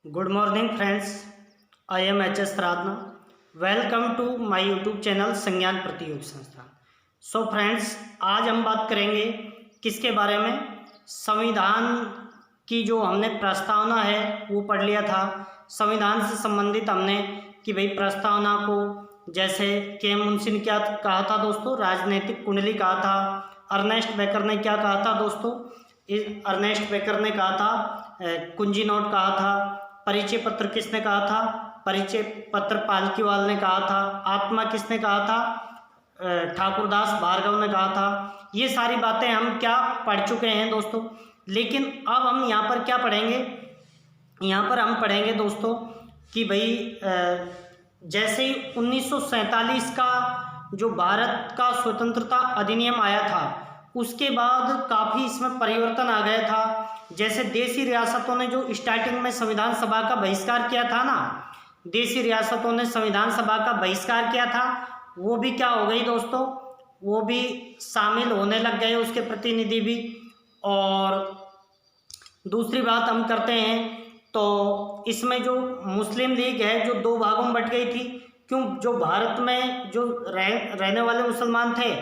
Good morning friends, I am HS Radna. Welcome to my YouTube channel संज्ञान प्रतियोग संस्थान। So friends, आज हम बात करेंगे किसके बारे में। संविधान की जो हमने प्रस्तावना है वो पढ़ लिया था। संविधान से संबंधित हमने कि भाई प्रस्तावना को जैसे के मुंशी ने क्या कहा था दोस्तों, राजनीतिक कुंडली कहा था। अर्नेस्ट बेकर ने क्या कहा था दोस्तों, अर्नेस्ट बेकर ने कहा था कुंजी नोट कहा था। परिचय पत्र किसने कहा था, परिचय पत्र पालकीवाल ने कहा था। आत्मा किसने कहा था, ठाकुरदास भार्गव ने कहा था। ये सारी बातें हम क्या पढ़ चुके हैं दोस्तों। लेकिन अब हम यहाँ पर क्या पढ़ेंगे, यहाँ पर हम पढ़ेंगे दोस्तों कि भाई जैसे ही 1947 का जो भारत का स्वतंत्रता अधिनियम आया था उसके बाद काफ़ी इसमें परिवर्तन आ गया था। जैसे देशी रियासतों ने जो स्टार्टिंग में संविधान सभा का बहिष्कार किया था ना, देशी रियासतों ने संविधान सभा का बहिष्कार किया था, वो भी क्या हो गई दोस्तों, वो भी शामिल होने लग गए, उसके प्रतिनिधि भी। और दूसरी बात हम करते हैं तो इसमें जो मुस्लिम लीग है जो दो भागों में बट गई थी। क्यों, जो भारत में जो रहने वाले मुसलमान थे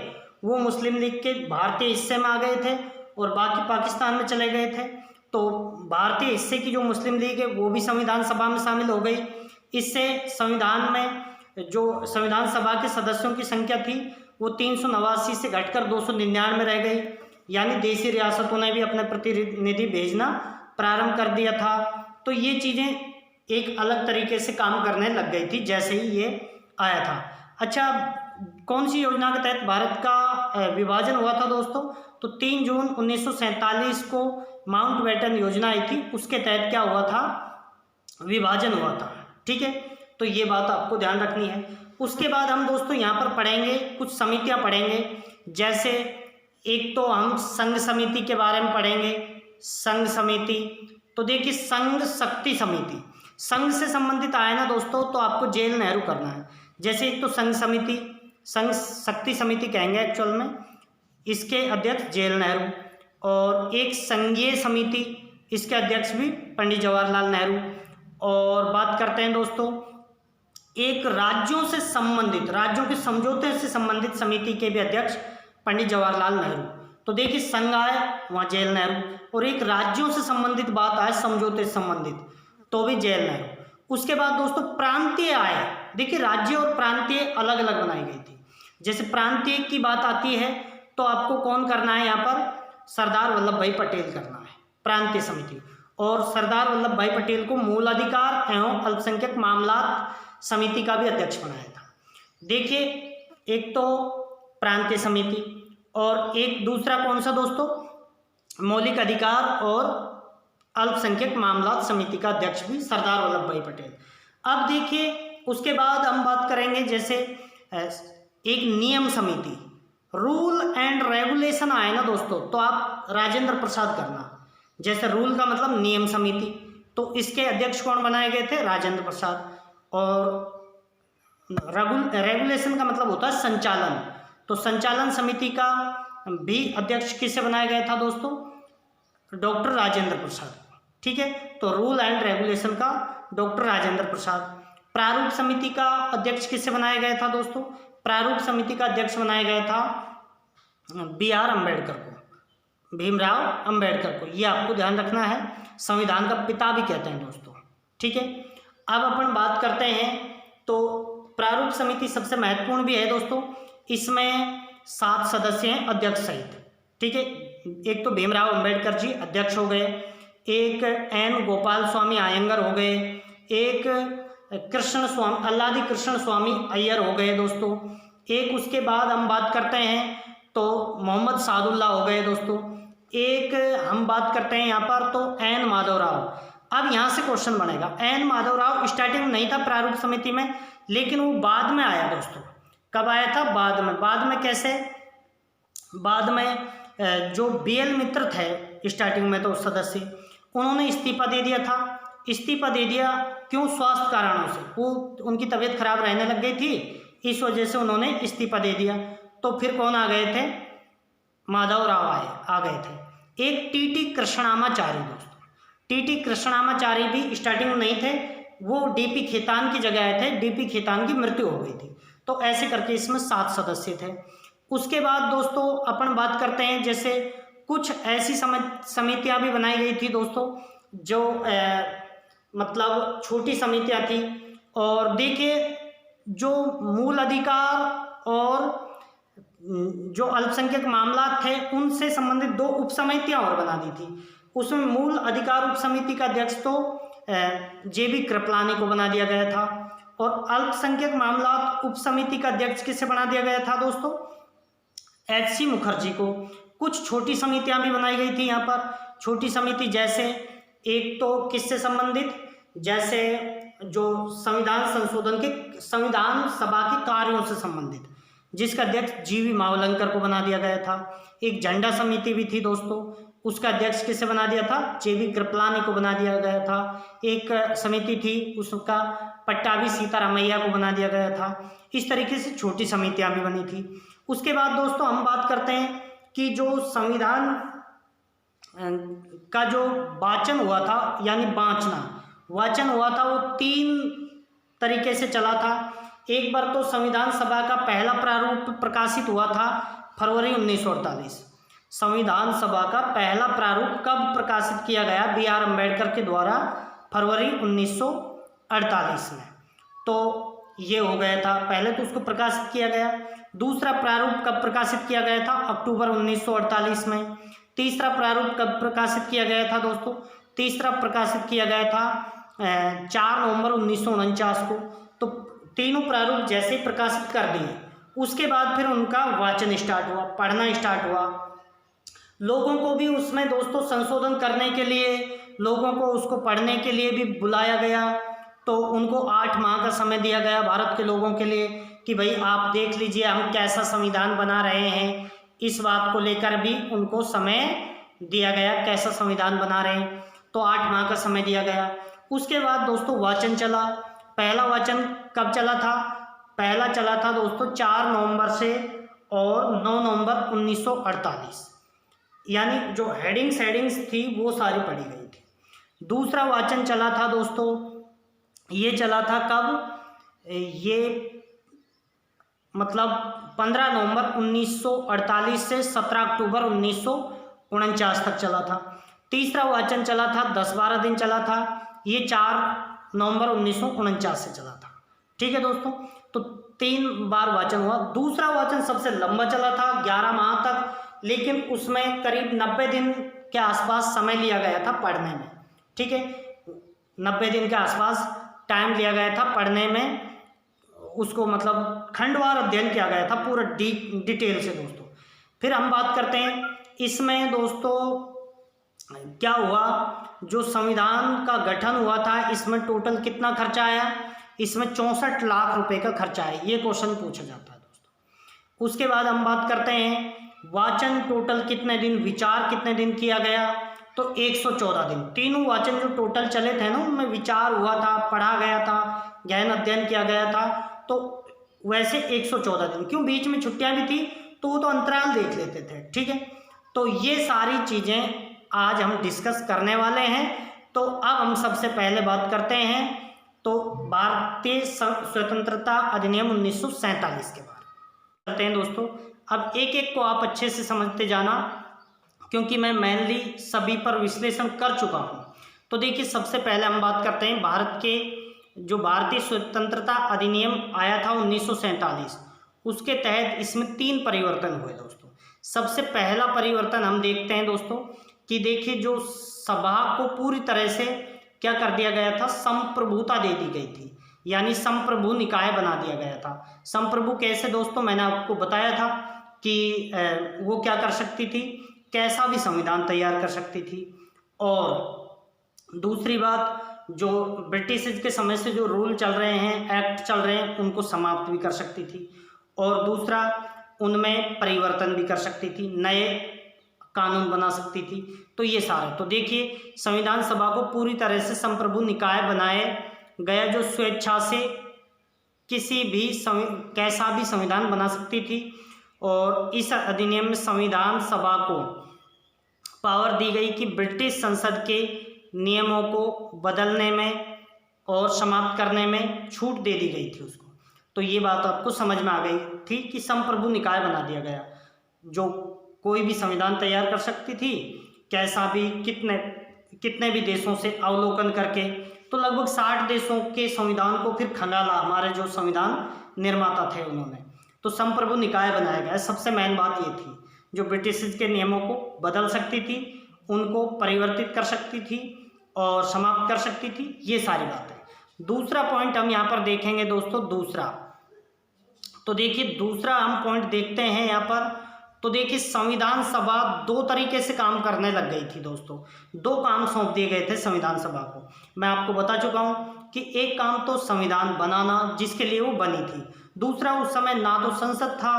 वो मुस्लिम लीग के भारतीय हिस्से में आ गए थे और बाकी पाकिस्तान में चले गए थे। तो भारतीय हिस्से की जो मुस्लिम लीग है वो भी संविधान सभा में शामिल हो गई। इससे संविधान में जो संविधान सभा के सदस्यों की संख्या थी वो 389 से घटकर 299 रह गई। यानी देशी रियासतों ने भी अपने प्रतिनिधि भेजना प्रारंभ कर दिया था। तो ये चीज़ें एक अलग तरीके से काम करने लग गई थी जैसे ही ये आया था। अच्छा, कौन सी योजना के तहत भारत का विभाजन हुआ था दोस्तों, तो 3 जून 1947 को माउंटबेटन योजना आई थी, उसके तहत क्या हुआ था, विभाजन हुआ था। ठीक है, तो ये बात आपको ध्यान रखनी है। उसके बाद हम दोस्तों यहाँ पर पढ़ेंगे कुछ समितियाँ पढ़ेंगे। जैसे एक तो हम संघ समिति के बारे में पढ़ेंगे। संघ समिति, तो देखिए संघ शक्ति समिति, संघ से संबंधित आए ना दोस्तों तो आपको जेल नेहरू करना है। जैसे एक तो संघ समिति, संघ शक्ति समिति कहेंगे एक्चुअल में, इसके अध्यक्ष जेल नेहरू। और एक संघीय समिति, इसके अध्यक्ष भी पंडित जवाहरलाल नेहरू। और बात करते हैं दोस्तों एक राज्यों से संबंधित, राज्यों के समझौते से संबंधित समिति के भी अध्यक्ष पंडित जवाहरलाल नेहरू। तो देखिए संघ आए वहाँ जेल नेहरू, और एक राज्यों से संबंधित बात आए समझौते से संबंधित तो भी जेल नेहरू। उसके बाद दोस्तों प्रांतीय आए। देखिए राज्य और प्रांतीय अलग अलग बनाई गई थी। जैसे प्रांतीय की बात आती है तो आपको कौन करना है, यहाँ पर सरदार वल्लभ भाई पटेल करना है प्रांतीय समिति। और सरदार वल्लभ भाई पटेल को मूल अधिकार एवं अल्पसंख्यक मामलात समिति का भी अध्यक्ष बनाया था। देखिए एक तो प्रांतीय समिति और एक दूसरा कौन सा दोस्तों, मौलिक अधिकार और अल्पसंख्यक मामलात समिति का अध्यक्ष भी सरदार वल्लभ भाई पटेल। अब देखिए उसके बाद हम बात करेंगे जैसे एक नियम समिति, रूल एंड रेगुलेशन आए ना दोस्तों तो आप राजेंद्र प्रसाद करना। जैसे रूल का मतलब नियम समिति, तो इसके अध्यक्ष कौन बनाए गए थे, राजेंद्र प्रसाद। और रेगुलेशन का मतलब होता है संचालन, तो संचालन समिति का भी अध्यक्ष किसे बनाया गया था दोस्तों, डॉक्टर राजेंद्र प्रसाद। ठीक है, तो रूल एंड रेगुलेशन का डॉक्टर राजेंद्र प्रसाद। प्रारूप समिति का अध्यक्ष किससे बनाया गया था दोस्तों, प्रारूप समिति का अध्यक्ष बनाया गया था BR अम्बेडकर को, भीमराव अम्बेडकर को। ये आपको ध्यान रखना है, संविधान का पिता भी कहते हैं दोस्तों। ठीक है, अब अपन बात करते हैं तो प्रारूप समिति सबसे महत्वपूर्ण भी है दोस्तों। इसमें 7 सदस्य हैं अध्यक्ष सहित। ठीक है, एक तो भीमराव अम्बेडकर जी अध्यक्ष हो गए, एक N गोपाल स्वामी आयंगर हो गए, एक कृष्ण स्वामी अल्लादी कृष्ण स्वामी अय्यर हो गए दोस्तों। एक उसके बाद हम बात करते हैं तो मोहम्मद सादुल्ला हो गए दोस्तों। एक हम बात करते हैं यहाँ पर तो N माधवराव। अब यहाँ से क्वेश्चन बनेगा, N माधवराव स्टार्टिंग में नहीं था प्रारूप समिति में, लेकिन वो बाद में आया दोस्तों। कब आया था, बाद में। बाद में कैसे, बाद में जो BL मित्र थे स्टार्टिंग में तो सदस्य, उन्होंने इस्तीफा दे दिया था। इस्तीफा दे दिया क्यों, स्वास्थ्य कारणों से, वो उनकी तबीयत खराब रहने लग गई थी, इस वजह से उन्होंने इस्तीफा दे दिया। तो फिर कौन आ गए थे, माधवराव आ गए थे। एक TT कृष्णामाचारी दोस्तों। टीटी कृष्णामाचारी भी स्टार्टिंग में नहीं थे, वो डीपी खेतान की जगह आए थे, डीपी खेतान की मृत्यु हो गई थी। तो ऐसे करके इसमें 7 सदस्य थे। उसके बाद दोस्तों अपन बात करते हैं, जैसे कुछ ऐसी समितियां भी बनाई गई थी दोस्तों, जो मतलब छोटी समितियां थी। और देखिए, जो मूल अधिकार और जो अल्पसंख्यक मामला थे उनसे संबंधित 2 उप समितियां और बना दी थी। उसमें मूल अधिकार उप समिति का अध्यक्ष तो जेबी कृपलानी को बना दिया गया था, और अल्पसंख्यक मामला उप समिति का अध्यक्ष किसे बना दिया गया था दोस्तों? एच.सी. मुखर्जी को। कुछ छोटी समितियां भी बनाई गई थी यहाँ पर। छोटी समिति जैसे एक तो किससे संबंधित, जैसे जो संविधान संशोधन के संविधान सभा के कार्यों से संबंधित, जिसका अध्यक्ष जीवी मावलंकर को बना दिया गया था। एक झंडा समिति भी थी दोस्तों, उसका अध्यक्ष किसे बना दिया था? जेबी कृपलानी को बना दिया गया था। एक समिति थी, उसका पट्टाभी सीतारामैया को बना दिया गया था। इस तरीके से छोटी समितियां भी बनी थी। उसके बाद दोस्तों हम बात करते हैं कि जो संविधान का जो वाचन हुआ था, यानी वाचन हुआ था, वो 3 तरीके से चला था। एक बार तो संविधान सभा का पहला प्रारूप प्रकाशित हुआ था फरवरी 1948। संविधान सभा का पहला प्रारूप कब प्रकाशित किया गया? B.R. अम्बेडकर के द्वारा फरवरी 1948 में। तो ये हो गया था, पहले तो उसको प्रकाशित किया गया। दूसरा प्रारूप कब प्रकाशित किया गया था? अक्टूबर 1948 में। तीसरा प्रारूप कब प्रकाशित किया गया था दोस्तों? तीसरा प्रकाशित किया गया था 4 नवंबर 1949 को। तो तीनों प्रारूप जैसे प्रकाशित कर दिए, उसके बाद फिर उनका वाचन स्टार्ट हुआ, पढ़ना स्टार्ट हुआ। लोगों को भी उसमें दोस्तों संशोधन करने के लिए, लोगों को उसको पढ़ने के लिए भी बुलाया गया। तो उनको 8 माह का समय दिया गया भारत के लोगों के लिए कि भाई आप देख लीजिए हम कैसा संविधान बना रहे हैं। इस बात को लेकर भी उनको समय दिया गया, कैसा संविधान बना रहे हैं। तो 8 माह का समय दिया गया। उसके बाद दोस्तों वाचन चला। पहला वाचन कब चला था? पहला चला था दोस्तों 4 नवंबर से और 9 नवंबर 1948, यानी जो हेडिंग्स थी वो सारी पढ़ी गई थी। दूसरा वाचन चला था दोस्तों, ये चला था कब? ये मतलब 15 नवंबर 1948 से 17 अक्टूबर 1949 तक चला था। तीसरा वाचन चला था 10-12 दिन चला था, ये 4 नवंबर 1949 से चला था। ठीक है दोस्तों, तो 3 बार वाचन हुआ। दूसरा वाचन सबसे लंबा चला था 11 माह तक, लेकिन उसमें करीब 90 दिन के आसपास समय लिया गया था पढ़ने में। ठीक है, 90 दिन के आसपास टाइम लिया गया था पढ़ने में, उसको मतलब खंडवार अध्ययन किया गया था पूरा डिटेल से दोस्तों। फिर हम बात करते हैं इसमें दोस्तों क्या हुआ, जो संविधान का गठन हुआ था इसमें टोटल कितना खर्चा आया? इसमें 64 लाख रुपए का खर्चा है, ये क्वेश्चन पूछा जाता है दोस्तों। उसके बाद हम बात करते हैं वाचन टोटल कितने दिन, विचार कितने दिन किया गया? तो 114 दिन। तीनों वाचन जो टोटल चले थे ना, उनमें विचार हुआ था, पढ़ा गया था, गहन अध्ययन किया गया था। तो वैसे 114 दिन, क्यों बीच में छुट्टियां भी थी तो वो तो अंतराल देख लेते थे। ठीक है, तो ये सारी चीज़ें आज हम डिस्कस करने वाले हैं। तो अब हम सबसे पहले बात करते हैं तो भारतीय स्वतंत्रता अधिनियम 1947 के बारे में करते हैं दोस्तों। अब एक एक को आप अच्छे से समझते जाना, क्योंकि मैं मेनली सभी पर विश्लेषण कर चुका हूँ। तो देखिए, सबसे पहले हम बात करते हैं भारत के जो भारतीय स्वतंत्रता अधिनियम आया था 1947, उसके तहत इसमें 3 परिवर्तन हुए दोस्तों। सबसे पहला परिवर्तन हम देखते हैं दोस्तों कि देखिए, जो सभा को पूरी तरह से क्या कर दिया गया था, संप्रभुता दे दी गई थी, यानी संप्रभु निकाय बना दिया गया था। संप्रभु कैसे दोस्तों? मैंने आपको बताया था कि वो क्या कर सकती थी, कैसा भी संविधान तैयार कर सकती थी। और दूसरी बात, जो ब्रिटिश के समय से जो रूल चल रहे हैं, एक्ट चल रहे हैं, उनको समाप्त भी कर सकती थी। और दूसरा, उनमें परिवर्तन भी कर सकती थी, नए कानून बना सकती थी। तो ये सारे, तो देखिए, संविधान सभा को पूरी तरह से संप्रभु निकाय बनाए गया, जो स्वेच्छा से किसी भी कैसा भी संविधान बना सकती थी। और इस अधिनियम में संविधान सभा को पावर दी गई कि ब्रिटिश संसद के नियमों को बदलने में और समाप्त करने में छूट दे दी गई थी उसको। तो ये बात आपको समझ में आ गई थी कि संप्रभु निकाय बना दिया गया, जो कोई भी संविधान तैयार कर सकती थी, कैसा भी कितने भी देशों से अवलोकन करके। तो लगभग 60 देशों के संविधान को फिर खंगाला हमारे जो संविधान निर्माता थे उन्होंने। तो संप्रभु निकाय बनाया गया। सबसे मेन बात ये थी, जो ब्रिटिश के नियमों को बदल सकती थी, उनको परिवर्तित कर सकती थी और समाप्त कर सकती थी, ये सारी बातें। दूसरा पॉइंट हम यहाँ पर देखेंगे दोस्तों। दूसरा तो देखिए, दूसरा हम पॉइंट देखते हैं यहाँ पर। तो देखिए, संविधान सभा दो तरीके से काम करने लग गई थी दोस्तों। दो काम सौंप दिए गए थे संविधान सभा को। मैं आपको बता चुका हूँ कि एक काम तो संविधान बनाना, जिसके लिए वो बनी थी। दूसरा, उस समय ना तो संसद था,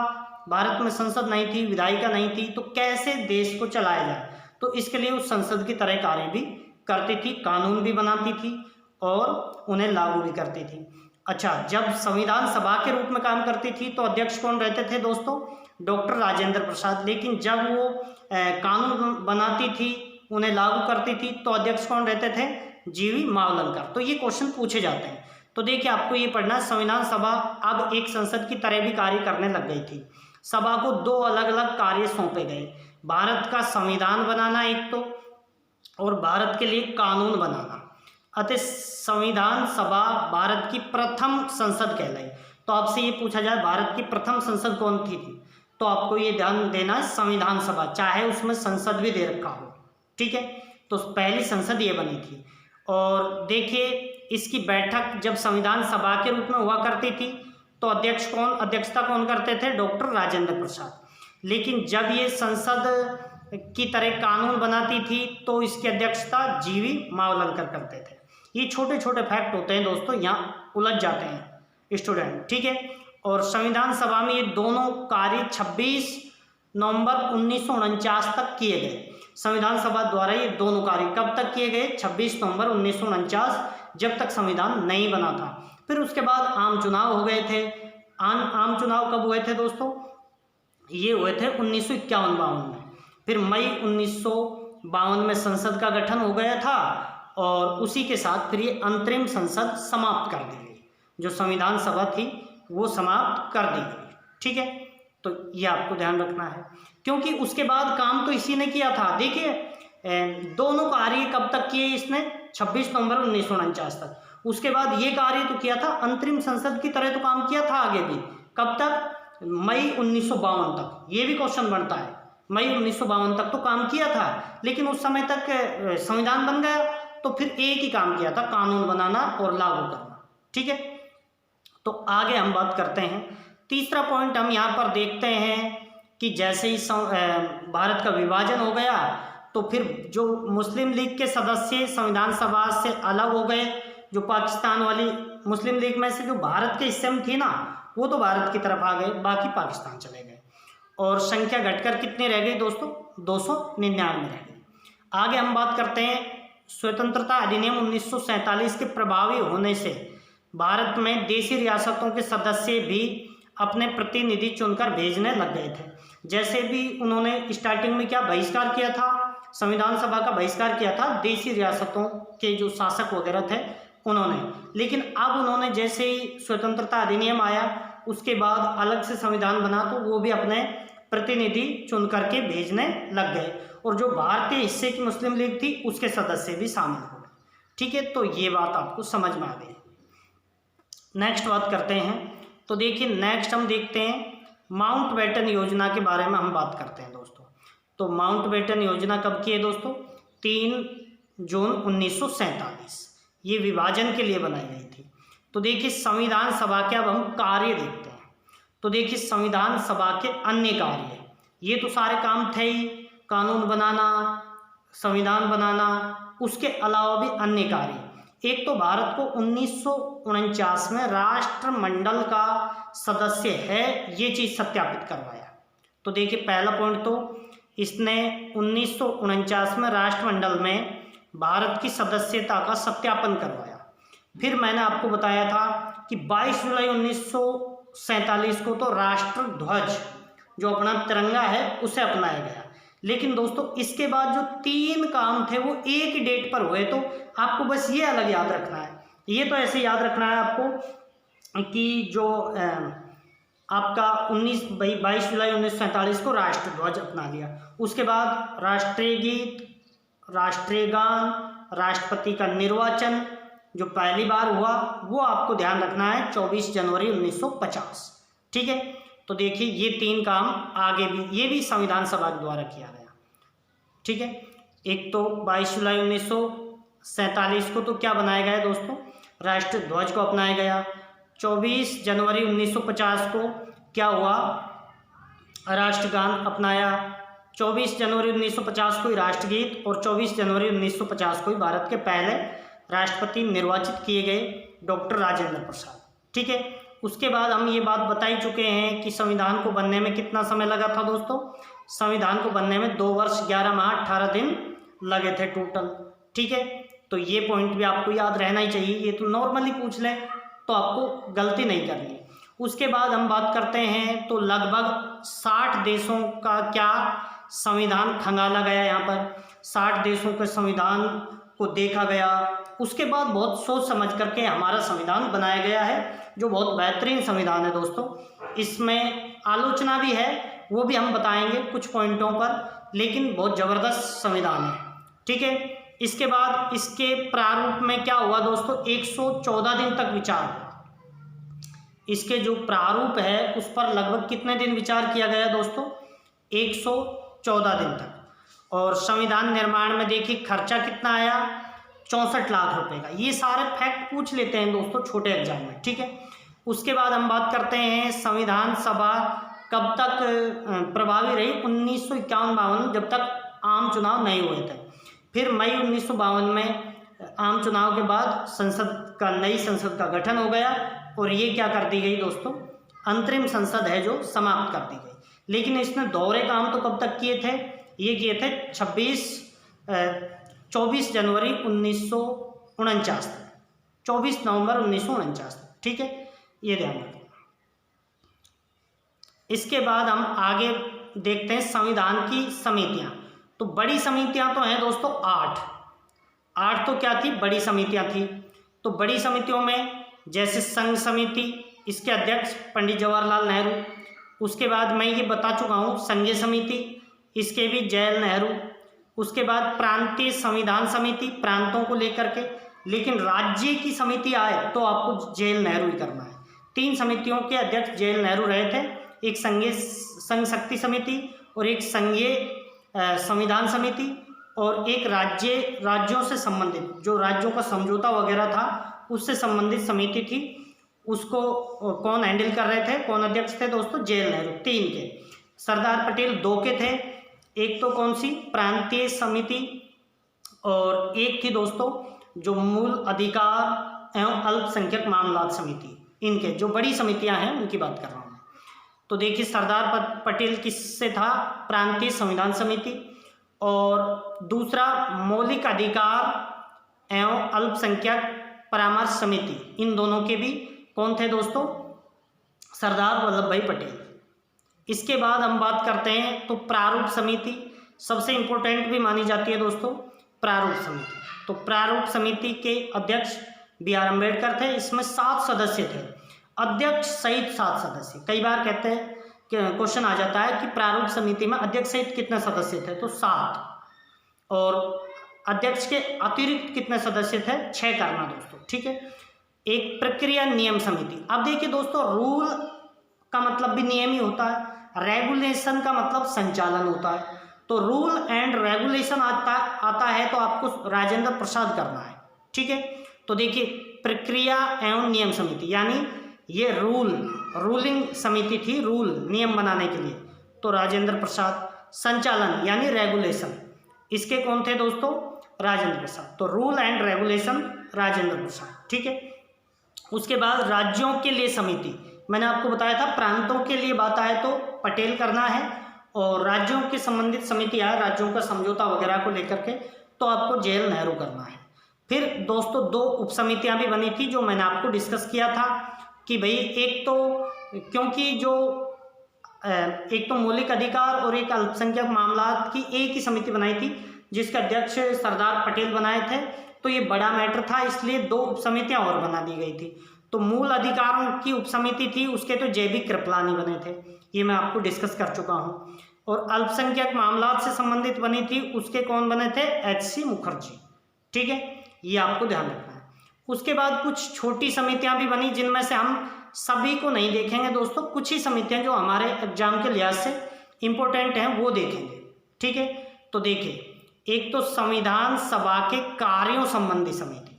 भारत में संसद नहीं थी, विधायिका नहीं थी, तो कैसे देश को चलाया जाए, तो इसके लिए उस संसद की तरह कार्य भी करती थी, कानून भी बनाती थी और उन्हें लागू भी करती थी। अच्छा, जब संविधान सभा के रूप में काम करती थी तो अध्यक्ष कौन रहते थे दोस्तों? डॉक्टर राजेंद्र प्रसाद। लेकिन जब वो कानून बनाती थी, उन्हें लागू करती थी, तो अध्यक्ष कौन रहते थे? जीवी मावलंकर। तो ये क्वेश्चन पूछे जाते हैं। तो देखिए, आपको ये पढ़ना, संविधान सभा अब एक संसद की तरह भी कार्य करने लग गई थी। सभा को दो अलग अलग कार्य सौंपे गए, भारत का संविधान बनाना एक तो, और भारत के लिए कानून बनाना। अतः संविधान सभा भारत की प्रथम संसद कहलाई। तो आपसे ये पूछा जाए भारत की प्रथम संसद कौन थी, तो आपको ये ध्यान देना है संविधान सभा, चाहे उसमें संसद भी दे रखा हो, ठीक है। तो पहली संसद ये बनी थी। और देखिए, इसकी बैठक जब संविधान सभा के रूप में हुआ करती थी तो अध्यक्षता कौन करते थे? डॉक्टर राजेंद्र प्रसाद। लेकिन जब ये संसद की तरह कानून बनाती थी तो इसकी अध्यक्षता जीवी मावलंकर करते थे। ये छोटे छोटे फैक्ट होते हैं दोस्तों, यहाँ उलझ जाते हैं स्टूडेंट, ठीक है। और संविधान सभा में ये दोनों कार्य 26 नवंबर 1949 तक किए गए। संविधान सभा द्वारा ये दोनों कार्य कब तक किए गए? 26 नवंबर 1949, जब तक संविधान नहीं बना था। फिर उसके बाद आम चुनाव हो गए थे। आम चुनाव कब हुए थे दोस्तों? ये हुए थे 1951-52 में। फिर मई 1952 में संसद का गठन हो गया था और उसी के साथ फिर ये अंतरिम संसद समाप्त कर दी गई। जो संविधान सभा थी वो समाप्त कर दी गई, ठीक है। तो ये आपको ध्यान रखना है, क्योंकि उसके बाद काम तो इसी ने किया था। देखिए, दोनों कार्य कब तक किए इसने? 26 नवंबर 1949 तक। उसके बाद ये कार्य तो किया था, अंतरिम संसद की तरह तो काम किया था आगे भी। कब तक? मई 1952 तक। ये भी क्वेश्चन बनता है, मई 1952 तक तो काम किया था, लेकिन उस समय तक संविधान बन गया तो फिर एक ही काम किया था, कानून बनाना और लागू करना, ठीक है। तो आगे हम बात करते हैं। तीसरा पॉइंट हम यहाँ पर देखते हैं कि जैसे ही भारत का विभाजन हो गया तो फिर जो मुस्लिम लीग के सदस्य संविधान सभा से अलग हो गए। जो पाकिस्तान वाली मुस्लिम लीग में से जो भारत के हिस्से में थी ना, वो तो भारत की तरफ आ गए, बाकी पाकिस्तान चले गए। और संख्या घटकर कितनी रह गई दोस्तों? 299 रह गई। आगे हम बात करते हैं, स्वतंत्रता अधिनियम 1947 के प्रभावी होने से भारत में देशी रियासतों के सदस्य भी अपने प्रतिनिधि चुनकर भेजने लग गए थे। जैसे भी उन्होंने स्टार्टिंग में क्या बहिष्कार किया था? संविधान सभा का बहिष्कार किया था देशी रियासतों के जो शासक वगैरह थे उन्होंने। लेकिन अब उन्होंने जैसे ही स्वतंत्रता अधिनियम आया उसके बाद अलग से संविधान बना तो वो भी अपने प्रतिनिधि चुन करके भेजने लग गए, और जो भारतीय हिस्से की मुस्लिम लीग थी उसके सदस्य भी शामिल हो गए, ठीक है। तो ये बात आपको समझ में आ गई। नेक्स्ट बात करते हैं। तो देखिए, नेक्स्ट हम देखते हैं माउंटबेटन योजना के बारे में हम बात करते हैं दोस्तों। तो माउंटबेटन योजना कब की है दोस्तों? 3 जून 1947। ये विभाजन के लिए बनाई गई थी। तो देखिए, संविधान सभा के अब हम कार्य देखते हैं। तो देखिए, संविधान सभा के अन्य कार्य, ये तो सारे काम थे ही, कानून बनाना, संविधान बनाना, उसके अलावा भी अन्य कार्य। एक तो भारत को 1949 में राष्ट्रमंडल का सदस्य है, ये चीज़ सत्यापित करवाया। तो देखिए, पहला पॉइंट तो इसने 1949 में राष्ट्रमंडल में भारत की सदस्यता का सत्यापन करवाया। फिर मैंने आपको बताया था कि 22 जुलाई 1947 को तो राष्ट्र ध्वज जो अपना तिरंगा है उसे अपनाया गया। लेकिन दोस्तों इसके बाद जो 3 काम थे वो एक ही डेट पर हुए। तो आपको बस ये अलग याद रखना है, ये तो ऐसे याद रखना है आपको कि जो आपका 22 जुलाई 1947 को राष्ट्रध्वज अपना लिया, उसके बाद राष्ट्रीय गीत, राष्ट्रीय गान, राष्ट्रपति का निर्वाचन जो पहली बार हुआ वो आपको ध्यान रखना है 24 जनवरी 1950। ठीक है, तो देखिए ये 3 काम आगे भी, ये भी संविधान सभा के द्वारा किया गया। ठीक है, एक तो 22 जुलाई 1947 को तो क्या बनाया गया दोस्तों, राष्ट्रीय ध्वज को अपनाया गया। 24 जनवरी 1950 को क्या हुआ, राष्ट्रगान अपनाया। 24 जनवरी 1950 को ही राष्ट्रगीत और 24 जनवरी 1950 को ही भारत के पहले राष्ट्रपति निर्वाचित किए गए डॉक्टर राजेंद्र प्रसाद। ठीक है, उसके बाद हम ये बात बता ही चुके हैं कि संविधान को बनने में कितना समय लगा था दोस्तों, संविधान को बनने में 2 वर्ष 11 माह 18 दिन लगे थे टोटल। ठीक है, तो ये पॉइंट भी आपको याद रहना ही चाहिए, ये तो नॉर्मली पूछ लें तो आपको गलती नहीं करनी। उसके बाद हम बात करते हैं तो लगभग 60 देशों का क्या संविधान खंगाला गया, यहाँ पर 60 देशों के संविधान को देखा गया। उसके बाद बहुत सोच समझ करके हमारा संविधान बनाया गया है, जो बहुत बेहतरीन संविधान है दोस्तों। इसमें आलोचना भी है, वो भी हम बताएंगे कुछ पॉइंटों पर, लेकिन बहुत ज़बरदस्त संविधान है। ठीक है, इसके बाद इसके प्रारूप में क्या हुआ दोस्तों, 114 दिन तक विचार हुआ। इसके जो प्रारूप है उस पर लगभग कितने दिन विचार किया गया दोस्तों, 114 दिन तक। और संविधान निर्माण में देखिए खर्चा कितना आया, 64 लाख रुपए का। ये सारे फैक्ट पूछ लेते हैं दोस्तों छोटे एग्जाम में। ठीक है, उसके बाद हम बात करते हैं संविधान सभा कब तक प्रभावी रही, 1951-52, जब तक आम चुनाव नहीं हुए थे। फिर मई 1952 में आम चुनाव के बाद नई संसद का गठन हो गया और ये क्या कर दी गई दोस्तों, अंतरिम संसद है जो समाप्त कर दी गई। लेकिन इसने दोहरे काम तो कब तक किए थे, ये किए थे 24 जनवरी 1949 तक, 24 नवंबर 1949 तक। ठीक है, ये ध्यान रखें। इसके बाद हम आगे देखते हैं संविधान की समितियां। तो बड़ी समितियां तो हैं दोस्तों 8 तो क्या थी, बड़ी समितियां थी। तो बड़ी समितियों में जैसे संघ समिति, इसके अध्यक्ष पंडित जवाहरलाल नेहरू। उसके बाद मैं ये बता चुका हूँ संघीय समिति, इसके भी जवाहरलाल नेहरू। उसके बाद प्रांतीय संविधान समिति, प्रांतों को लेकर के, लेकिन राज्य की समिति आए तो आपको जवाहरलाल नेहरू ही करना है। 3 समितियों के अध्यक्ष जवाहरलाल नेहरू रहे थे, एक संघ शक्ति समिति और एक संघीय संविधान समिति और एक राज्यों से संबंधित, जो राज्यों का समझौता वगैरह था उससे संबंधित समिति थी। उसको कौन हैंडल कर रहे थे, कौन अध्यक्ष थे दोस्तों, जवाहरलाल नेहरू। 3 के, सरदार पटेल 2 के थे, एक तो कौन सी, प्रांतीय समिति, और एक थी दोस्तों जो मूल अधिकार एवं अल्पसंख्यक मामलात समिति। इनके जो बड़ी समितियां हैं उनकी बात कर रहा हूँ मैं। तो देखिए सरदार पटेल किससे था, प्रांतीय संविधान समिति, और दूसरा मौलिक अधिकार एवं अल्पसंख्यक परामर्श समिति, इन दोनों के भी कौन थे दोस्तों, सरदार वल्लभ भाई पटेल। इसके बाद हम बात करते हैं तो प्रारूप समिति सबसे इंपॉर्टेंट भी मानी जाती है दोस्तों, प्रारूप समिति। तो प्रारूप समिति के अध्यक्ष BR अम्बेडकर थे। इसमें 7 सदस्य थे, अध्यक्ष सहित 7 सदस्य। कई बार कहते हैं कि क्वेश्चन आ जाता है कि प्रारूप समिति में अध्यक्ष सहित कितने सदस्य थे, तो 7, और अध्यक्ष के अतिरिक्त कितने सदस्य थे, 6 करना दोस्तों। ठीक है, एक प्रक्रिया नियम समिति। अब देखिए दोस्तों, रूल का मतलब भी नियम ही होता है, रेगुलेशन का मतलब संचालन होता है। तो रूल एंड रेगुलेशन आता है तो आपको राजेंद्र प्रसाद करना है। ठीक है, तो देखिए प्रक्रिया एवं नियम समिति, यानी ये रूलिंग समिति थी, रूल नियम बनाने के लिए, तो राजेंद्र प्रसाद। संचालन यानी रेगुलेशन, इसके कौन थे दोस्तों, राजेंद्र प्रसाद। तो rule and regulation Rajendra Prasad. ठीक है, उसके बाद राज्यों के लिए समिति, मैंने आपको बताया था प्रांतों के लिए बात आए तो पटेल करना है, और राज्यों के संबंधित समिति आए, राज्यों का समझौता वगैरह को लेकर के, तो आपको जवाहरलाल नेहरू करना है। फिर दोस्तों 2 उपसमितियां भी बनी थी जो मैंने आपको डिस्कस किया था कि भाई एक तो क्योंकि जो एक तो मौलिक अधिकार और एक अल्पसंख्यक मामलात की एक ही समिति बनाई थी, जिसके अध्यक्ष सरदार पटेल बनाए थे। तो ये बड़ा मैटर था, इसलिए 2 उप समितियां और बना दी गई थी। तो मूल अधिकारों की उप समिति थी, उसके तो JB कृपलानी बने थे, ये मैं आपको डिस्कस कर चुका हूँ। और अल्पसंख्यक मामलात से संबंधित बनी थी, उसके कौन बने थे? HC मुखर्जी। ठीक है, ये आपको ध्यान रखना है। उसके बाद कुछ छोटी समितियां भी बनी, जिनमें से हम सभी को नहीं देखेंगे दोस्तों, कुछ ही समितियां जो हमारे एग्जाम के लिहाज से इंपॉर्टेंट हैं वो देखेंगे। ठीक है, तो देखिए, एक तो संविधान सभा के कार्यों संबंधी समिति,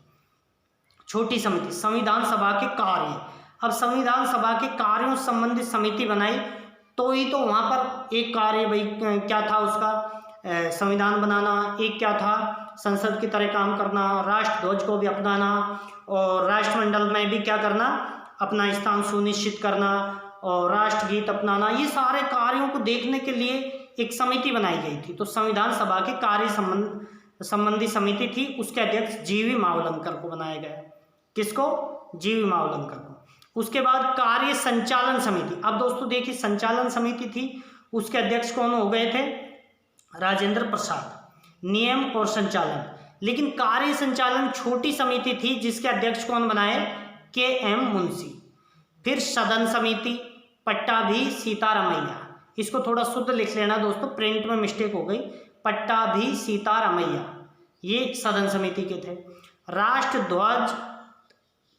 छोटी समिति, संविधान सभा के कार्य। अब संविधान सभा के कार्यों संबंधित समिति बनाई तो ही तो वहां पर एक कार्य भाई क्या था उसका, संविधान बनाना, एक क्या था, संसद की तरह काम करना, राष्ट्रध्वज को भी अपनाना और राष्ट्रमंडल में भी क्या करना, अपना स्थान सुनिश्चित करना और राष्ट्रगीत अपनाना। ये सारे कार्यों को देखने के लिए एक समिति बनाई गई थी। तो संविधान सभा के कार्य संबंधी समिति थी, उसके अध्यक्ष GV मावलंकर को बनाया गया। किसको? GV मावलंकर को। उसके बाद कार्य संचालन समिति। अब दोस्तों देखिए, संचालन समिति थी, उसके अध्यक्ष कौन हो गए थे? राजेंद्र प्रसाद। नियम और संचालन। लेकिन कार्य संचालन छोटी समिति थी, जिसके अध्यक्ष कौन बनाए? KM मुंशी। फिर सदन समिति, पट्टाभी सीतारामैया। इसको थोड़ा शुद्ध लिख लेना दोस्तों, प्रिंट में मिस्टेक हो गई। पट्टाभी सीतारामैया, ये सदन समिति के थे। राष्ट्रध्वज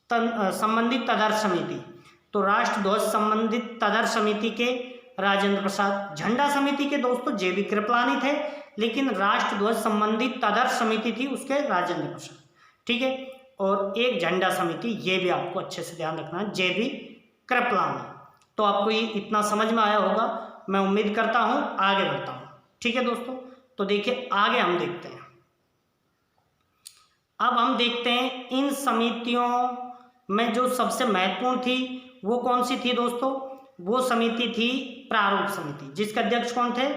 संबंधित तदर्थ समिति, तो राष्ट्रध्वज संबंधित तदर्थ समिति के राजेंद्र प्रसाद। झंडा समिति के दोस्तों JB कृपलानी थे, लेकिन राष्ट्रध्वज संबंधित तदर्थ समिति थी, उसके राजेंद्र प्रसाद। ठीक है, और एक झंडा समिति, ये भी आपको अच्छे से ध्यान रखना है, JB कृपलानी। तो आपको ये इतना समझ में आया होगा, मैं उम्मीद करता हूं। आगे बढ़ता हूं। ठीक है दोस्तों, तो देखिए आगे हम देखते हैं। अब हम देखते हैं इन समितियों में जो सबसे महत्वपूर्ण थी वो कौन सी थी दोस्तों? वो समिति थी प्रारूप समिति, जिसके अध्यक्ष कौन थे?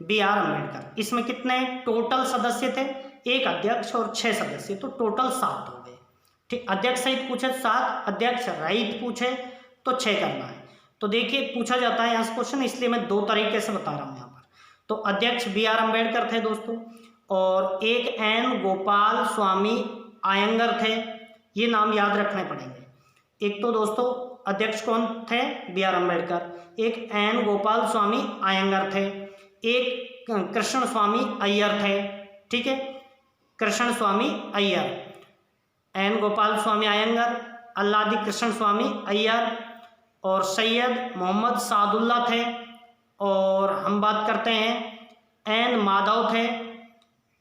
BR अम्बेडकर। इसमें कितने टोटल सदस्य थे? एक अध्यक्ष और 6 सदस्य, तो टोटल 7 हो गए। ठीक, अध्यक्ष सहित पूछे 7, अध्यक्ष रहित पूछे तो 6 करना है। तो देखिए, पूछा जाता है यहाँ क्वेश्चन, इसलिए मैं 2 तरीके से बता रहा हूँ यहाँ पर। तो अध्यक्ष BR अम्बेडकर थे दोस्तों, और एक N गोपाल स्वामी अयंगर थे। ये नाम याद रखने पड़ेंगे। एक तो दोस्तों अध्यक्ष कौन थे? BR अम्बेडकर। एक N गोपाल स्वामी अयंगर थे। एक कृष्ण स्वामी अय्यर थे। ठीक है, कृष्ण स्वामी अय्यर, N गोपाल स्वामी अयंगर, अल्लादी कृष्ण स्वामी अय्यर, और सैयद मोहम्मद सादुल्ला थे। और हम बात करते हैं N माधव थे,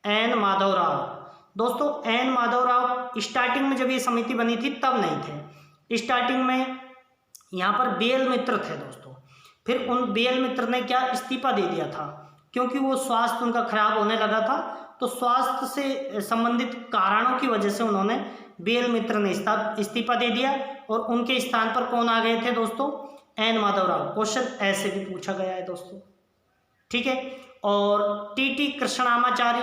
N माधव राव। दोस्तों N माधव राव स्टार्टिंग में जब ये समिति बनी थी तब नहीं थे। स्टार्टिंग में यहाँ पर BL मित्र थे दोस्तों। फिर उन BL मित्र ने क्या, इस्तीफा दे दिया था, क्योंकि वो स्वास्थ्य उनका खराब होने लगा था। तो स्वास्थ्य से संबंधित कारणों की वजह से उन्होंने BL मित्र ने इस्तीफा दे दिया, और उनके स्थान पर कौन आ गए थे दोस्तों? N माधव राव। क्वेश्चन ऐसे भी पूछा गया है दोस्तों। ठीक है, और TT कृष्णामाचारी,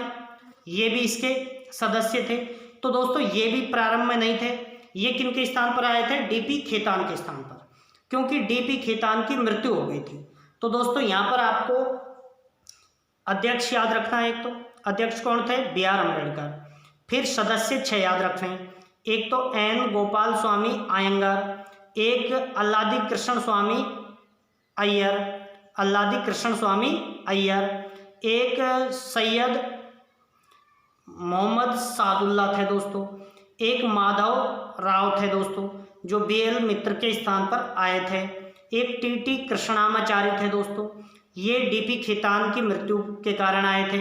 ये भी इसके सदस्य थे। तो दोस्तों ये भी प्रारंभ में नहीं थे। ये किनके स्थान पर आए थे? DP खेतान के स्थान पर, क्योंकि DP खेतान की मृत्यु हो गई थी। तो दोस्तों यहाँ पर आपको अध्यक्ष याद रखना है। एक तो अध्यक्ष कौन थे? BR अम्बेडकर। फिर सदस्य 6 याद रखने, एक तो N गोपाल स्वामी अयंगर, एक अल्लादी कृष्ण स्वामी अय्यर, अल्लादी कृष्ण स्वामी अय्यर, एक सैयद मोहम्मद सादुल्ला थे दोस्तों, एक माधव राव थे दोस्तों जो BL मित्र के स्थान पर आए थे, एक TT कृष्णामाचारी थे दोस्तों, ये DP खेतान की मृत्यु के कारण आए थे।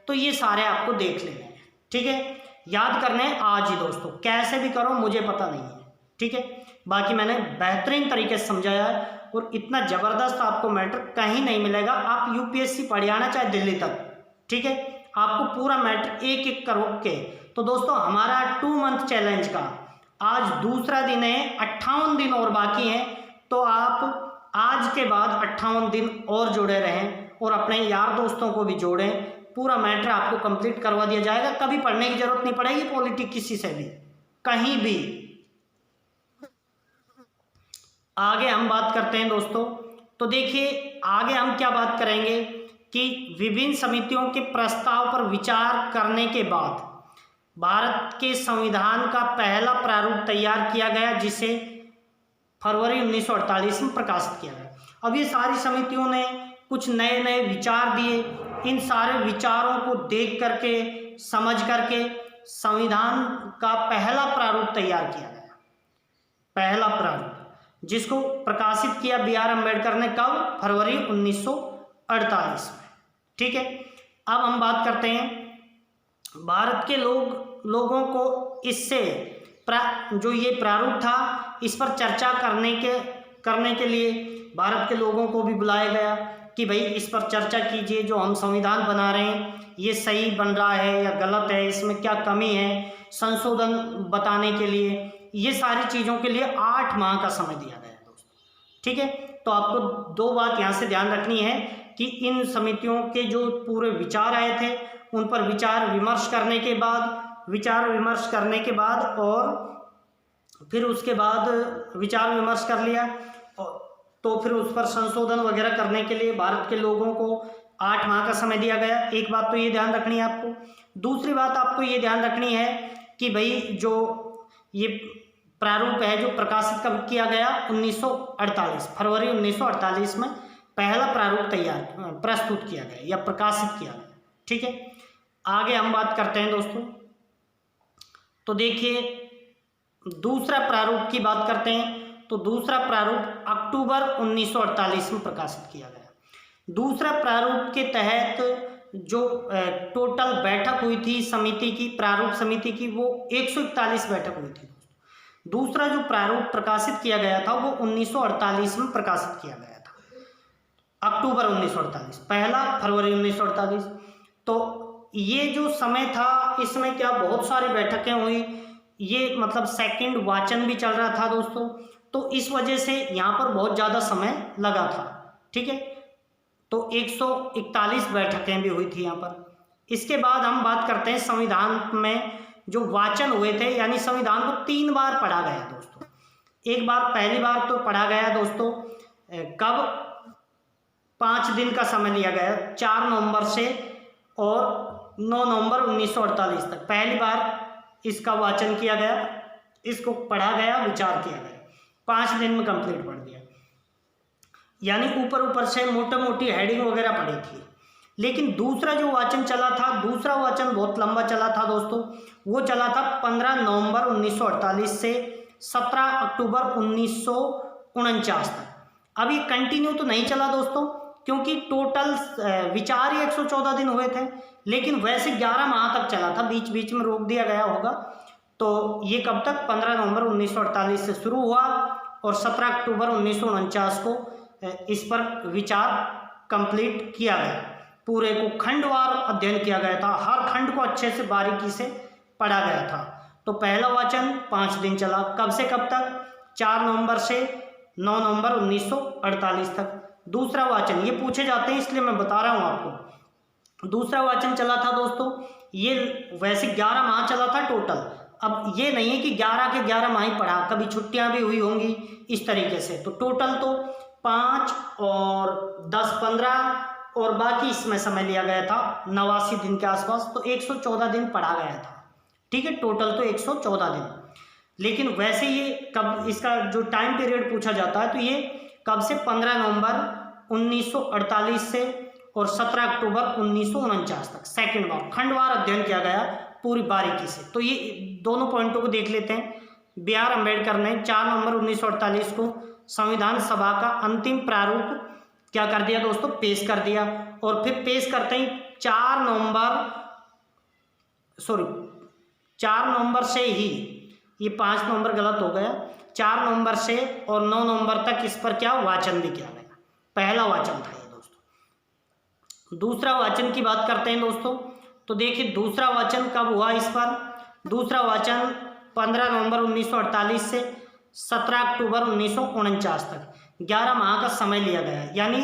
तो ये सारे आपको देख लेने हैं। ठीक है, याद करने हैं आज ही दोस्तों, कैसे भी करो मुझे पता नहीं है। ठीक है, बाकी मैंने बेहतरीन तरीके से समझाया है, और इतना ज़बरदस्त आपको मैटर कहीं नहीं मिलेगा। आप UPSC पढ़ आना चाहे दिल्ली तक, ठीक है, आपको पूरा मैटर एक एक करो के। तो दोस्तों हमारा 2 मंथ चैलेंज का आज दूसरा दिन है, 58 दिन और बाकी हैं। तो आप आज के बाद 58 दिन और जुड़े रहें और अपने यार दोस्तों को भी जोड़ें। पूरा मैटर आपको कंप्लीट करवा दिया जाएगा, कभी पढ़ने की जरूरत नहीं पड़ेगी पॉलिटिक्स किसी से भी, कहीं भी। आगे हम बात करते हैं दोस्तों तो देखिए आगे हम क्या बात करेंगे कि विभिन्न समितियों के प्रस्ताव पर विचार करने के बाद भारत के संविधान का पहला प्रारूप तैयार किया गया, जिसे फरवरी 1948 में प्रकाशित किया गया। अब ये सारी समितियों ने कुछ नए नए विचार दिए। इन सारे विचारों को देख करके, समझ करके संविधान का पहला प्रारूप तैयार किया गया। पहला प्रारूप जिसको प्रकाशित किया B.R. अम्बेडकर ने, कब? फरवरी 1948 में। ठीक है, अब हम बात करते हैं भारत के लोगों को इससे जो ये प्रारूप था इस पर चर्चा करने के लिए भारत के लोगों को भी बुलाया गया कि भाई इस पर चर्चा कीजिए, जो हम संविधान बना रहे हैं ये सही बन रहा है या गलत है, इसमें क्या कमी है, संशोधन बताने के लिए, ये सारी चीज़ों के लिए 8 माह का समय दिया गया है दोस्तों। ठीक है, तो आपको 2 बात यहाँ से ध्यान रखनी है कि इन समितियों के जो पूरे विचार आए थे उन पर विचार विमर्श करने के बाद और फिर उसके बाद विचार विमर्श कर लिया तो फिर उस पर संशोधन वगैरह करने के लिए भारत के लोगों को 8 माह का समय दिया गया। एक बात तो ये ध्यान रखनी है आपको। दूसरी बात आपको ये ध्यान रखनी है कि भाई जो ये प्रारूप है जो प्रकाशित कब किया गया, 1948 फरवरी 1948 में पहला प्रारूप प्रस्तुत किया गया या प्रकाशित किया गया। ठीक है, आगे हम बात करते हैं दोस्तों। तो देखिए दूसरा प्रारूप की बात करते हैं। तो दूसरा प्रारूप अक्टूबर 1948 में प्रकाशित किया गया। दूसरा प्रारूप के तहत जो टोटल बैठक हुई थी समिति की, प्रारूप समिति की, वो 141 बैठक हुई थी। दूसरा जो प्रारूप प्रकाशित किया गया था वो 1948 में प्रकाशित किया गया था, अक्टूबर 1948, पहला फरवरी 1948। तो ये जो समय था इसमें क्या बहुत सारी बैठकें हुई, ये मतलब सेकंड वाचन भी चल रहा था दोस्तों, तो इस वजह से यहाँ पर बहुत ज़्यादा समय लगा था। ठीक है, तो 141 बैठकें भी हुई थी यहाँ पर। इसके बाद हम बात करते हैं संविधान में जो वाचन हुए थे, यानी संविधान को 3 बार पढ़ा गया दोस्तों। एक बार पहली बार तो पढ़ा गया दोस्तों कब, 5 दिन का समय लिया गया, 4 नवंबर से और 9 नवंबर 1948 तक पहली बार इसका वाचन किया गया, इसको पढ़ा गया, विचार किया गया, 5 दिन में कंप्लीट पढ़ दिया, यानी ऊपर से मोटे मोटी हेडिंग वगैरह पढ़ी थी। लेकिन दूसरा जो वाचन चला था, दूसरा वाचन बहुत लंबा चला था दोस्तों, वो चला था 15 नवंबर 1948 से 17 अक्टूबर 1949 तक। अब ये कंटिन्यू तो नहीं चला दोस्तों, क्योंकि टोटल विचार ही 114 दिन हुए थे, लेकिन वैसे 11 माह तक चला था, बीच बीच में रोक दिया गया होगा। तो ये कब तक, 15 नवंबर 1948 से शुरू हुआ और 17 अक्टूबर 1949 को इस पर विचार कंप्लीट किया गया। पूरे को खंडवार अध्ययन किया गया था, हर खंड को अच्छे से बारीकी से पढ़ा गया था। तो पहला वाचन 5 दिन चला, कब से कब तक, 4 नवंबर से 9 नवंबर 1948 तक। दूसरा वाचन, ये पूछे जाते हैं इसलिए मैं बता रहा हूँ आपको। दूसरा वाचन चला था दोस्तों, ये वैसे 11 माह चला था टोटल। अब ये नहीं है कि 11 के 11 माह ही पढ़ा, कभी छुट्टियां भी हुई होंगी इस तरीके से। तो टोटल तो 5 और 10 15 और बाकी इसमें समय लिया गया था 89 दिन के आसपास, तो 114 दिन पढ़ा गया था। ठीक है, टोटल तो 114 दिन। लेकिन वैसे ये कब, इसका जो टाइम पीरियड पूछा जाता है तो ये कब से, 15 नवंबर 1948 से और 17 अक्टूबर 1949 तक सेकंड बार खंडवार अध्ययन किया गया पूरी बारीकी से। तो ये दोनों पॉइंटों को देख लेते हैं। B.R. अम्बेडकर ने 4 नवंबर 1948 को संविधान सभा का अंतिम प्रारूप क्या कर दिया दोस्तों, पेश कर दिया। और फिर पेश करते ही 4 नवंबर से ही, ये 5 नवंबर गलत हो गया, 4 नवंबर से और 9 नवंबर तक इस पर क्या वाचन भी किया गया। पहला वाचन था ये दोस्तों। दूसरा वाचन की बात करते हैं दोस्तों। तो देखिए दूसरा वाचन कब हुआ इस पर, दूसरा वाचन 15 नवंबर 1948 से 17 अक्टूबर 1949 तक 11 माह का समय लिया गया। यानी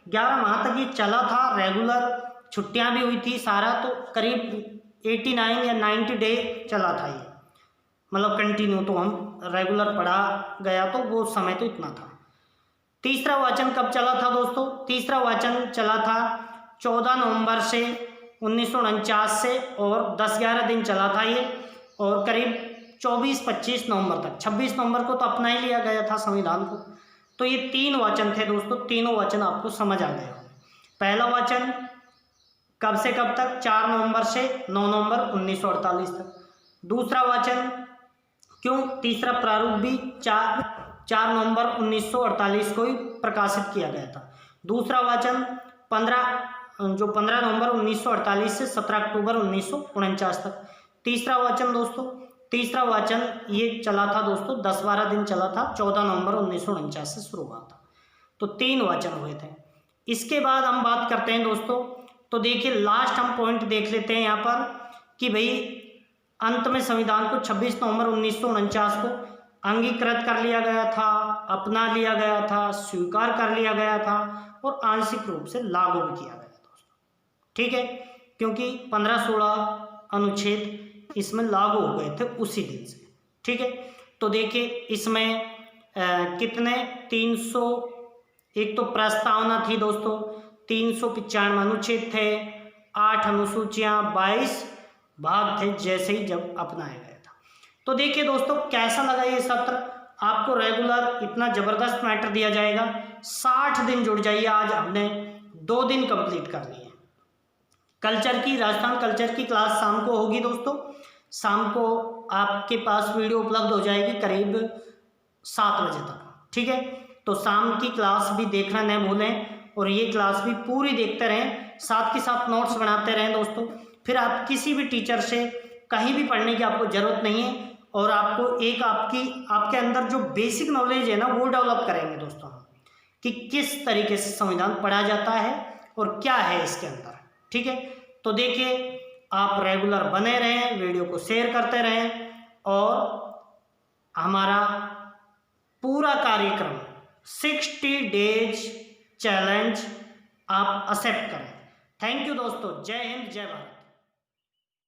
11 माह तक ये चला था रेगुलर, छुट्टियां भी हुई थी सारा, तो करीब 89 या 90 डे चला था ये, मतलब कंटिन्यू। तो हम रेगुलर पढ़ा गया तो वो समय तो इतना था। तीसरा वाचन कब चला था दोस्तों? तीसरा वाचन चला था 14 नवंबर से 1949 से, और 10-11 दिन चला था ये, और करीब 24-25 नवंबर तक, 26 नवंबर को तो अपना ही लिया गया था संविधान को। तो ये 3 वाचन थे दोस्तों, तीनों वाचन आपको समझ आ गए होंगे। पहला वाचन कब से कब तक? 4 नवंबर से 9 नवंबर 1948 तक। दूसरा वाचन क्यों? तीसरा प्रारूप भी 4 नवंबर 1948 को ही प्रकाशित किया गया था। दूसरा वाचन 15 नवंबर 1948 से 17 अक्टूबर 1949 तक। तीसरा वाचन दोस्तों, तीसरा वाचन ये चला था दोस्तों 10-12 दिन चला था, 14 नवंबर 1949 से शुरू हुआ था। तो 3 वाचन हुए थे। इसके बाद हम बात करते हैं दोस्तों, तो देखिए लास्ट हम पॉइंट देख लेते हैं यहाँ पर कि भाई अंत में संविधान को 26 नवंबर 1949 को अंगीकृत कर लिया गया था, अपना लिया गया था, स्वीकार कर लिया गया था और आंशिक रूप से लागू भी किया गया दोस्तों। ठीक है, क्योंकि 15-16 अनुच्छेद इसमें लागू हो गए थे उसी दिन से। ठीक है, तो देखिए इसमें कितने 300, एक तो प्रस्तावना थी दोस्तों, 395 अनुच्छेद थे, 8 अनुसूचियां, 22 भाग थे जैसे ही जब अपनाया गया था। तो देखिए दोस्तों कैसा लगा ये सत्र? आपको रेगुलर इतना ज़बरदस्त मैटर दिया जाएगा, 60 दिन जुड़ जाइए। आज हमने 2 दिन कंप्लीट कर लिए। कल्चर की, राजस्थान कल्चर की क्लास शाम को होगी दोस्तों। शाम को आपके पास वीडियो उपलब्ध हो जाएगी करीब 7 बजे तक। ठीक है, तो शाम की क्लास भी देखना न भूलें और ये क्लास भी पूरी देखते रहें, साथ के साथ नोट्स बनाते रहें दोस्तों। फिर आप किसी भी टीचर से कहीं भी पढ़ने की आपको ज़रूरत नहीं है, और आपको एक आपके अंदर जो बेसिक नॉलेज है ना वो डेवलप करेंगे दोस्तों हम, कि किस तरीके से संविधान पढ़ा जाता है और क्या है इसके अंदर। ठीक है, तो देखिए आप रेगुलर बने रहें, वीडियो को शेयर करते रहें और हमारा पूरा कार्यक्रम 60 डेज चैलेंज आप एक्सेप्ट करें। थैंक यू दोस्तों, जय हिंद, जय भारत।